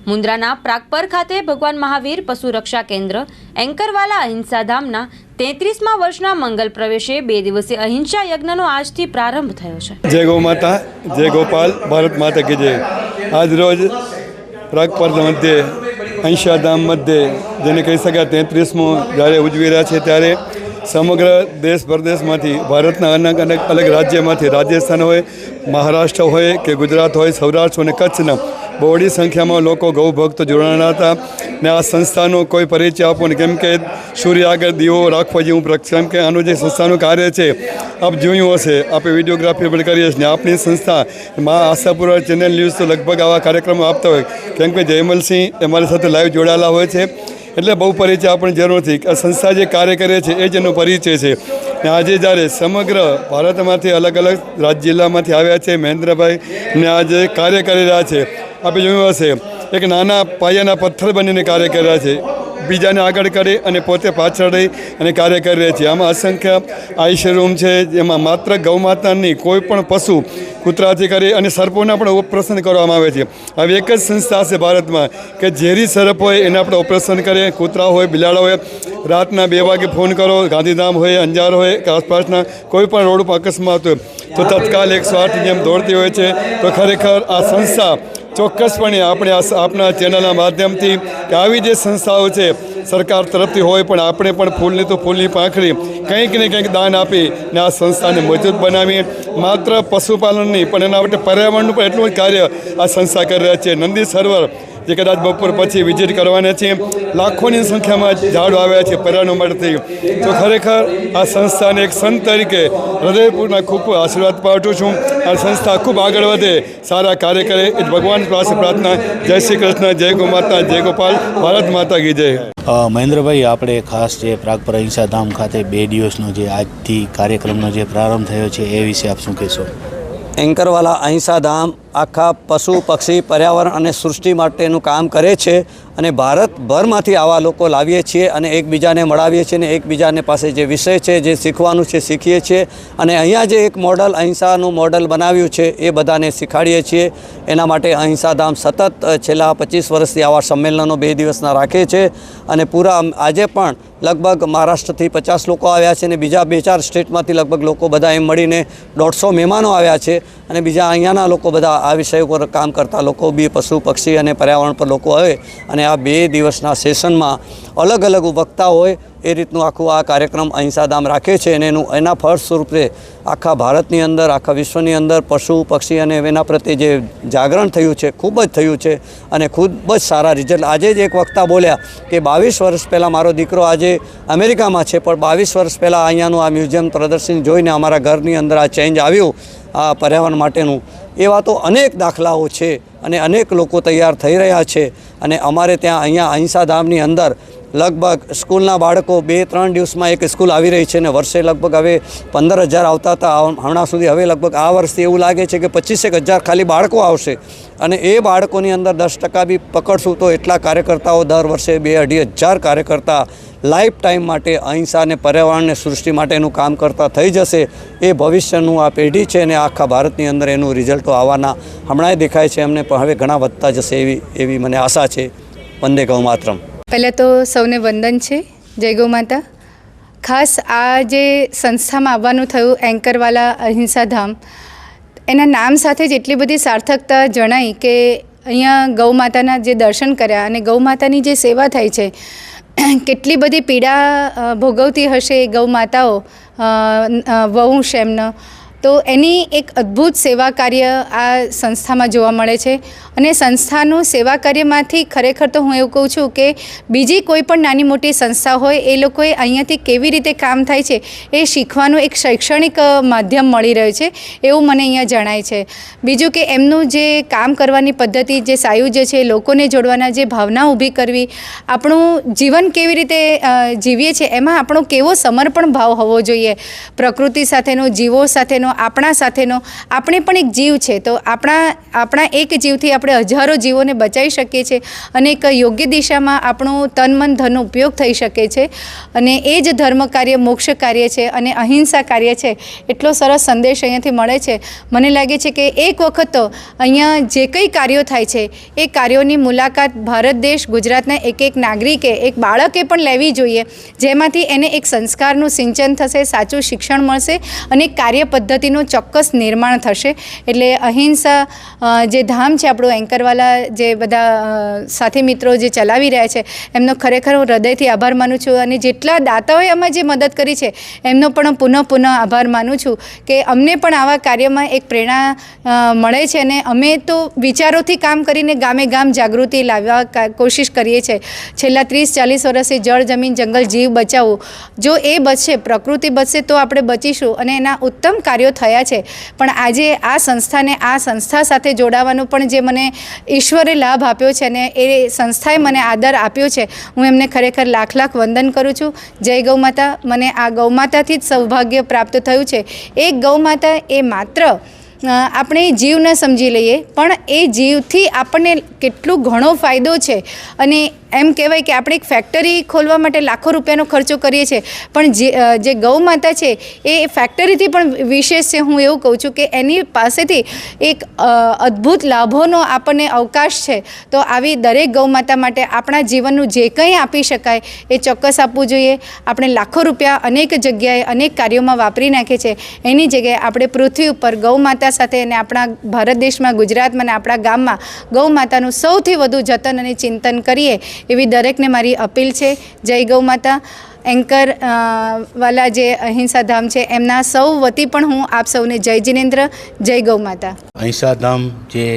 મુન્દ્રાના પ્રાગપર ખાતે ભગવાન મહાવીર પશુ રક્ષા કેન્દ્ર એન્કરવાલા અહિંસા ધામના 33મા વર્ષના મંગલ પ્રવેશે 2 દિવસીય અહિંસા યજ્ઞનો આજથી પ્રારંભ થયો છે। जय गौ माता, जय गोपाल, भारत माता की जय। आज रोज प्रागपर मध्य अहिंसा धाम मध्य जेने कही शकाय 33मो જ્યારે ઉજવી રહ્યા છે ત્યારે સમગ્ર દેશ પરદેશમાંથી ભારતના અલગ રાજ્યમાંથી રાજસ્થાન હોય, મહારાષ્ટ્ર હોય કે ગુજરાત હોય, સૌરાષ્ટ્ર અને કચ્છના બહોળી સંખ્યામાં લોકો ગૌ ભક્ત જોડાણા હતા ને આ સંસ્થાનો કોઈ પરિચય આપો ને કેમ કે સૂર્ય આગળ દીવો રાખવો જેવું કેમ કે આનું જે સંસ્થાનું કાર્ય છે આપ જોયું હશે, આપણે વિડીયોગ્રાફી પણ કરીએ છીએ ને આપણી સંસ્થા મા આશાપુરા ચેનલ ન્યૂઝ તો લગભગ આવા કાર્યક્રમો આપતા હોય કેમ કે જયમલસિંહ અમારી સાથે લાઈવ જોડાયેલા હોય છે એટલે બહુ પરિચય આપણને જરૂર નથી। આ સંસ્થા જે કાર્ય કરે છે એ જ એનો પરિચય છે ને આજે જ્યારે સમગ્ર ભારતમાંથી અલગ અલગ જિલ્લામાંથી આવ્યા છે મહેન્દ્રભાઈ ને આજે કાર્ય કરી રહ્યા છે। આપણે જોયું હશે એક નાના પાયાના પથ્થર બનીને કાર્ય કરી રહ્યા છે, બીજાને આગળ કરે અને પોતે પાછળ રહી અને કાર્ય કરી રહ્યા છે। આમાં અસંખ્ય આયુષ્ય રૂમ છે જેમાં માત્ર ગૌ માતાની કોઈ પણ પશુ કૂતરાથી કરી અને સર્પોના પણ ઓપરેશન કરવામાં આવે છે। હવે એક જ સંસ્થા છે ભારતમાં કે ઝેરી સર્પ હોય એને આપણે ઓપરેશન કરીએ, કૂતરા હોય, બિલાડા હોય, રાતના 2 વાગે ફોન કરો, ગાંધીધામ હોય, અંજાર હોય કે આસપાસના કોઈ પણ રોડ પર અકસ્માત હોય તો તત્કાલ 108 જેમ દોડતી હોય છે। તો ખરેખર આ સંસ્થા ચોક્કસપણે આપણે આપના ચેનલના માધ્યમથી કે આવી જે સંસ્થાઓ છે સરકાર તરફથી હોય પણ આપણે પણ ફૂલની તો ફૂલની પાંખડી કંઈક ને કંઈક દાન આપી ને આ સંસ્થાને મજબૂત બનાવીએ। માત્ર પશુપાલન નહીં પણ એના માટે પર્યાવરણનું પણ એટલું જ કાર્ય આ સંસ્થા કરી રહ્યા છે। નંદી સરોવર જે કદાચ બપોર પછી વિઝિટ કરવાના છે, લાખોની સંખ્યામાં ઝાડ આવ્યા છે પર્યાવરણ માટેથી। તો ખરેખર આ સંસ્થાને એક સંત તરીકે હૃદયપૂર્વકના ખૂબ આશીર્વાદ પાઠવું છું। આ સંસ્થા ખૂબ આગળ વધે, સારા કાર્ય કરે એ ભગવાન પાસે પ્રાર્થના। જય શ્રી કૃષ્ણ, જય ગો માતા, જય ગોપાલ, ભારત માતા કી જય। મહેન્દ્રભાઈ, આપણે ખાસ જે પ્રાગપર અહિંસા ધામ ખાતે 2 દિવસનો જે આજથી કાર્યક્રમનો જે પ્રારંભ થયો છે એ વિશે આપ શું કહેશો? એન્કરવાલા અહિંસા ધામ આખા પશુ પક્ષી પર્યાવરણ અને સૃષ્ટિ માટેનું કામ કરે છે અને ભારતભરમાંથી આવા લોકો લાવીએ છીએ અને એકબીજાને મળાવીએ છીએ અને એકબીજાને પાસે જે વિષય છે જે શીખવાનું છે શીખીએ છીએ અને અહીંયા જે એક મોડલ અહિંસાનું મોડલ બનાવ્યું છે એ બધાને શીખવાડીએ છીએ। એના માટે અહિંસા ધામ સતત છેલ્લા 25 વર્ષથી આવા સંમેલનો 2 દિવસના રાખે છે અને પૂરા આજે પણ લગભગ મહારાષ્ટ્રથી 50 લોકો આવ્યા છે અને બીજા 2-4 સ્ટેટમાંથી લગભગ લોકો બધા એમ મળીને 150 મહેમાનો આવ્યા છે અને બીજા અહીંયાના લોકો બધા આ વિષય ઉપર કામ કરતા લોકો બી પશુ પક્ષી અને પર્યાવરણ પર લોકો આવે અને આ 2 દિવસના સેશનમાં અલગ અલગ વક્તા હોય એ રીતનું આખું આ કાર્યક્રમ અહિંસા ધામ રાખે છે અને એના ફળ સ્વરૂપે આખા ભારતની અંદર આખા વિશ્વની અંદર પશુ પક્ષી અને એના પ્રત્યે જે જાગરણ થયું છે ખૂબ જ થયું છે અને ખૂબ જ સારા રિઝલ્ટ। આજે જ એક વક્તા બોલ્યા કે 22 વર્ષ પહેલાં મારો દીકરો આજે અમેરિકામાં છે પણ 22 વર્ષ પહેલાં અહીંયાનું આ મ્યુઝિયમ પ્રદર્શન જોઈને અમારા ઘરની અંદર આ ચેન્જ આવ્યું આ પર્યાવરણ માટેનું। એવા તો અનેક દાખલાઓ છે અને અનેક લોકો તૈયાર થઈ રહ્યા છે અને અમારે ત્યાં અહીંયા અહિંસા ધામની અંદર લગભગ સ્કૂલના બાળકો 2-3 દિવસમાં એક સ્કૂલ આવી રહી છે અને વર્ષે લગભગ હવે 15,000 આવતા હતા હમણાં સુધી, હવે લગભગ આ વર્ષથી એવું લાગે છે કે 25,000 ખાલી બાળકો આવશે અને એ બાળકોની અંદર 10% બી પકડશું તો એટલા કાર્યકર્તાઓ દર વર્ષે 2-2,500 કાર્યકર્તા લાઈફ ટાઈમ માટે અહિંસા અને પર્યાવરણને સૃષ્ટિ માટેનું કામ કરતા થઈ જશે। એ ભવિષ્યનું આ પેઢી છે અને આખા ભારતની અંદર એનું રિઝલ્ટો આવવાના હમણાં દેખાય છે અમને, પણ હવે ઘણા વધતા જશે એવી મને આશા છે। વંદે ગૌ માતરમ। પહેલાં તો સૌને વંદન છે, જય ગૌ માતા। ખાસ આ જે સંસ્થામાં આવવાનું થયું એન્કરવાલા અહિંસા ધામ, એના નામ સાથે જ એટલી બધી સાર્થકતા જણાઈ કે અહીંયા ગૌ માતાના જે દર્શન કર્યા અને ગૌ માતાની જે સેવા થાય છે, કેટલી બધી પીડા ભોગવતી હશે ગૌ માતાઓ વંશ એમનો, તો એની એક અદ્ભુત સેવા કાર્ય આ સંસ્થામાં જોવા મળે છે અને સંસ્થાનું સેવા કાર્યમાંથી ખરેખર તો હું એવું કહું છું કે બીજી કોઈ પણ નાની મોટી સંસ્થા હોય એ લોકોએ અહીંયાથી કેવી રીતે કામ થાય છે એ શીખવાનું એક શૈક્ષણિક માધ્યમ મળી રહ્યું છે એવું મને અહીંયા જણાય છે। બીજું કે એમનું જે કામ કરવાની પદ્ધતિ, જે સાયુજ્ય છે, લોકોને જોડવાના જે ભાવના ઊભી કરવી, આપણું જીવન કેવી રીતે જીવીએ છીએ એમાં આપણો કેવો સમર્પણ ભાવ હોવો જોઈએ, પ્રકૃતિ સાથેનો, જીવો સાથેનો, આપણા સાથેનો, આપણે પણ એક જીવ છે, તો આપણા એક જીવથી આપણે હજારો જીવોને બચાવી શકીએ છીએ અને એક યોગ્ય દિશામાં આપણું તન મન ધનનો ઉપયોગ થઈ શકે છે. અને એ જ ધર્મ કાર્ય, મોક્ષ કાર્ય છે અને અહિંસા કાર્ય છે. એટલો સરસ સંદેશ અહીંયાથી મળે છે. મને લાગે છે કે એક વખત તો અહીંયા જે કંઈ કાર્યો થાય છે એ કાર્યોની મુલાકાત ભારત દેશ, ગુજરાતના એક નાગરિકે, એક બાળકે પણ લેવી જોઈએ, જેમાંથી એને એક સંસ્કારનું સિંચન થશે, સાચું શિક્ષણ મળશે અને કાર્ય પદ્ધતિનું ચોક્કસ નિર્માણ થશે. એટલે અહિંસા જે ધામ છે આપણું એન્કરવાલા, જે બધા સાથી મિત્રો જે ચલાવી રહ્યા છે, એમનો ખરેખર હું હૃદયથી આભાર માનું છું. અને જેટલા દાતાઓએ આમાં જે મદદ કરી છે એમનો પણ પુનઃ આભાર માનું છું કે અમને પણ આવા કાર્યમાં એક પ્રેરણા મળે છે. અને અમે તો વિચારોથી કામ કરીને ગામે ગામ જાગૃતિ લાવવા કોશિશ કરીએ છીએ. છેલ્લા 30-40 વર્ષથી જળ, જમીન, જંગલ, જીવ બચાવવું, જો એ બચશે, પ્રકૃતિ બચશે તો આપણે બચીશું અને એના ઉત્તમ કાર્યો થયા છે. પણ આજે આ સંસ્થાને, આ સંસ્થા સાથે જોડાવાનો પણ જે મને ઈશ્વરે લાભ આપ્યો છે અને એ સંસ્થાએ મને આદર આપ્યો છે, હું એમને ખરેખર લાખ લાખ વંદન કરું છું. જય ગૌ માતા. મને આ ગૌ માતાથી જ સૌભાગ્ય પ્રાપ્ત થયું છે. એક ગૌ માતા એ માત્ર આપણે જીવ ન સમજી લઈએ, પણ એ જીવથી આપણને કેટલો ઘણો ફાયદો છે. અને એમ કહેવાય કે આપણે એક ફેક્ટરી ખોલવા માટે લાખો રૂપિયાનો ખર્ચો કરીએ છીએ, પણ જે ગૌ માતા છે એ ફેક્ટરીથી પણ વિશેષ છે. હું એવું કહું છું કે એની પાસેથી એક અદ્ભુત લાભોનો આપણને અવકાશ છે. તો આવી દરેક ગૌ માતા માટે આપણા જીવનનું જે કંઈ આપી શકાય એ ચોક્કસ આપવું જોઈએ. આપણે લાખો રૂપિયા અનેક જગ્યાએ, અનેક કાર્યોમાં વાપરી નાખીએ છીએ. એની જગ્યાએ આપણે પૃથ્વી ઉપર ગૌ માતા સાથે અને આપણા ભારત દેશમાં, ગુજરાતમાં અને આપણા ગામમાં ગૌ માતાનું સૌથી વધુ જતન અને ચિંતન કરીએ એવી દરેકને મારી અપીલ છે. જય ગૌ માતા. એન્કર વાલા જે અહિંસા ધામ છે એમના સૌ વતી પણ હું આપ સૌને જય જિનેન્દ્ર, જય ગૌ માતા. અહિંસા ધામ જે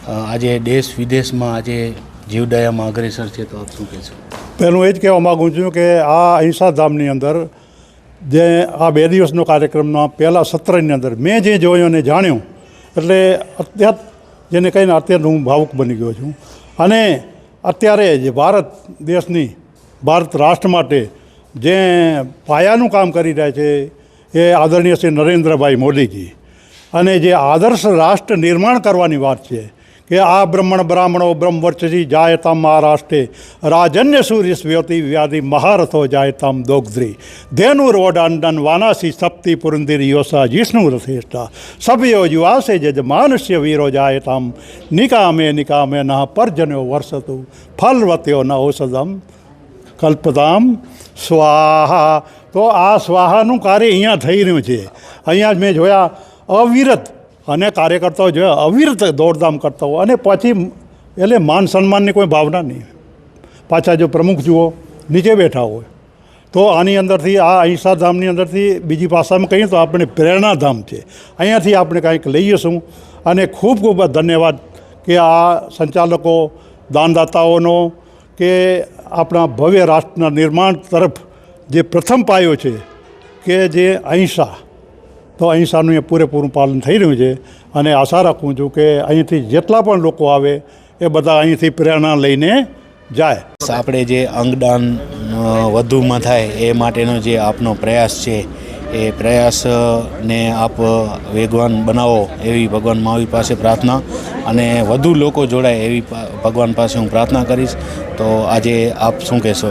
આજે દેશ વિદેશમાં આજે જીવદયામાં અગ્રેસર છે, તો આપ શું કહેશો? પહેલું એ જ કહેવા માગું છું કે આ અહિંસા ધામની અંદર જે આ 2 દિવસનો કાર્યક્રમના પહેલાં સત્રની અંદર મેં જે જોયું અને જાણ્યું, એટલે અત્યાર જેને કહીને અત્યારે હું ભાવુક બની ગયો છું. અને અત્યારે જે ભારત દેશની, ભારત રાષ્ટ્ર માટે જે પાયાનું કામ કરી રહ્યા છે એ આદરણીય શ્રી નરેન્દ્રભાઈ મોદીજી. અને જે આદર્શ રાષ્ટ્ર નિર્માણ કરવાની વાત છે કે આ બ્રાહ્મણો બ્રહ્મવર્ચસી જાયતામ મહારાષ્ટ્રે રાજન્ય સૂર્ય સ્વ્યોતિ વ્યાધિ મહારથો જાયતામ દોગ્ધ્રી ધેનુ રોડાંડન વાનાસી સપ્તિ પુરંદિર યોસા જીષ્ણુ રથેષ્ઠા સભ્યો યુવાસે જજમાનસ્ય વીરો જાયતામ નિકામે ન પર્જન્યો વર્ષતુ ફલવત્યો ન ઔષધમ કલ્પતામ સ્વાહા. તો આ સ્વાહાનું કાર્ય અહીંયા થઈ રહ્યું છે. અહીંયા મેં જોયા અવિરત અને કાર્યકર્તાઓ જોયા અવિરત દોડધામ કરતા હોય, અને પછી એટલે માન સન્માનની કોઈ ભાવના નહીં. પાછા જો પ્રમુખ જુઓ નીચે બેઠા હોય, તો આની અંદરથી, આ અહિંસા ધામની અંદરથી બીજી ભાષામાં કહીએ તો આપણે પ્રેરણાધામ છે. અહીંયાથી આપણે કાંઈક લઈશું. અને ખૂબ ખૂબ ધન્યવાદ કે આ સંચાલકો, દાનદાતાઓનો, કે આપણા ભવ્ય રાષ્ટ્રના નિર્માણ તરફ જે પ્રથમ પાયો છે કે જે અહિંસા, તો અહિંસાનું એ પૂરેપૂરું પાલન થઈ રહ્યું છે. અને આશા રાખું છું કે અહીંથી જેટલા પણ લોકો આવે એ બધા અહીંથી પ્રેરણા લઈને જાય. આપણે જે અંગદાન વધુમાં થાય એ માટેનો જે આપનો પ્રયાસ છે, એ પ્રયાસને આપ વેગવાન બનાવો એવી ભગવાન મહાવીર પાસે પ્રાર્થના, અને વધુ લોકો જોડાય એવી ભગવાન પાસે હું પ્રાર્થના કરીશ. તો આજે આપ શું કહેશો?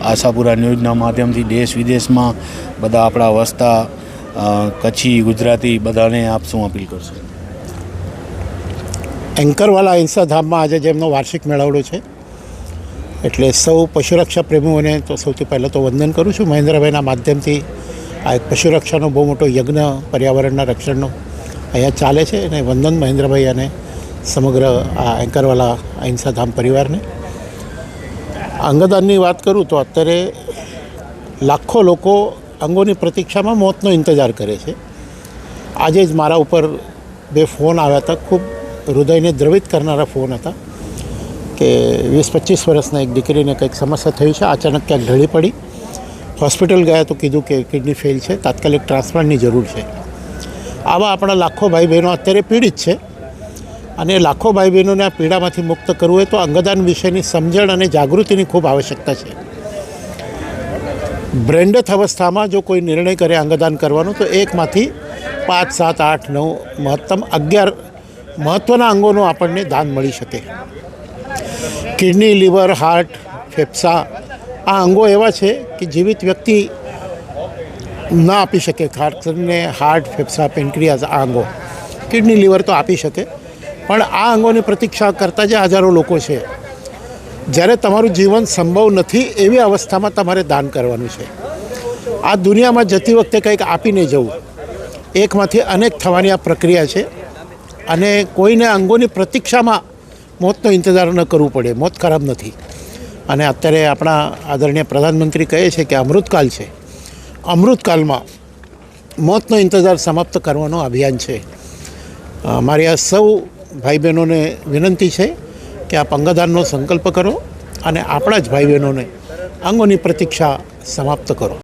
આશાપુરા ન્યૂઝના માધ્યમથી દેશ વિદેશમાં બધા આપણા વસતા કચ્છી, ગુજરાતી બધાને આપ શું અપીલ કરશો? એન્કરવાલા અહિંસા ધામમાં આજે જેમનો વાર્ષિક મેળાવડો છે, એટલે સૌ પશુરક્ષા પ્રેમીઓને તો સૌથી પહેલાં તો વંદન કરું છું. મહેન્દ્રભાઈના માધ્યમથી આ એક પશુરક્ષાનો બહુ મોટો યજ્ઞ પર્યાવરણના રક્ષણનો અહીંયા ચાલે છે, અને વંદન મહેન્દ્રભાઈ અને સમગ્ર આ એન્કરવાલા અહિંસા ધામ પરિવારને. અંગદાનની વાત કરું તો અત્યારે લાખો લોકો અંગોની પ્રતીક્ષામાં મોતનો ઇંતજાર કરે છે. આજે જ મારા ઉપર 2 ફોન આવ્યા હતા, ખૂબ હૃદયને દ્રવિત કરનારા ફોન હતા કે 20-25 વર્ષના એક દીકરીને કંઈક સમસ્યા થઈ છે, અચાનક ક્યાંક ઢળી પડી, હોસ્પિટલ ગયા તો કીધું કે કિડની ફેલ છે, તાત્કાલિક ટ્રાન્સપ્લાન્ટની જરૂર છે. આવા આપણા લાખો ભાઈ બહેનો અત્યારે પીડિત છે, અને લાખો ભાઈ બહેનોને આ પીડામાંથી મુક્ત કરવું હોય તો અંગદાન વિશેની સમજણ અને જાગૃતિની ખૂબ આવશ્યકતા છે. બ્રેન્ડથ અવસ્થામાં જો કોઈ નિર્ણય કરે અંગદાન કરવાનો, તો એકમાંથી 5, 7, 8, 9 મહત્તમ 11 મહત્ત્વના અંગોનું આપણને દાન મળી શકે. કિડની, લીવર, હાર્ટ, ફેફસા આ અંગો એવા છે કે જીવિત વ્યક્તિ ના આપી શકે. ખાસ કરીને હાર્ટ, ફેફસા, પેન્ક્રિયાઝ આ અંગો, કિડની, લીવર તો આપી શકે, પણ આ અંગોની પ્રતીક્ષા કરતા જે હજારો લોકો છે, જ્યારે તમારું જીવન સંભવ નથી એવી અવસ્થામાં તમારે દાન કરવાનું છે. આ દુનિયામાં જતી વખતે કંઈક આપીને જવું, એકમાંથી અનેક થવાની આ પ્રક્રિયા છે. અને કોઈને અંગોની પ્રતીક્ષામાં મોતનો ઇંતજાર ન કરવું પડે. મોત ખરાબ નથી. અને અત્યારે આપણા આદરણીય પ્રધાનમંત્રી કહે છે કે અમૃતકાળ છે. અમૃતકાળમાં મોતનો ઇંતજાર સમાપ્ત કરવાનું અભિયાન છે. મારી આ સૌ ભાઈ બહેનોને વિનંતી છે કે આપ અંગદાનનો સંકલ્પ કરો અને આપણા જ ભાઈ બહેનોને અંગોની પ્રતીક્ષા સમાપ્ત કરો.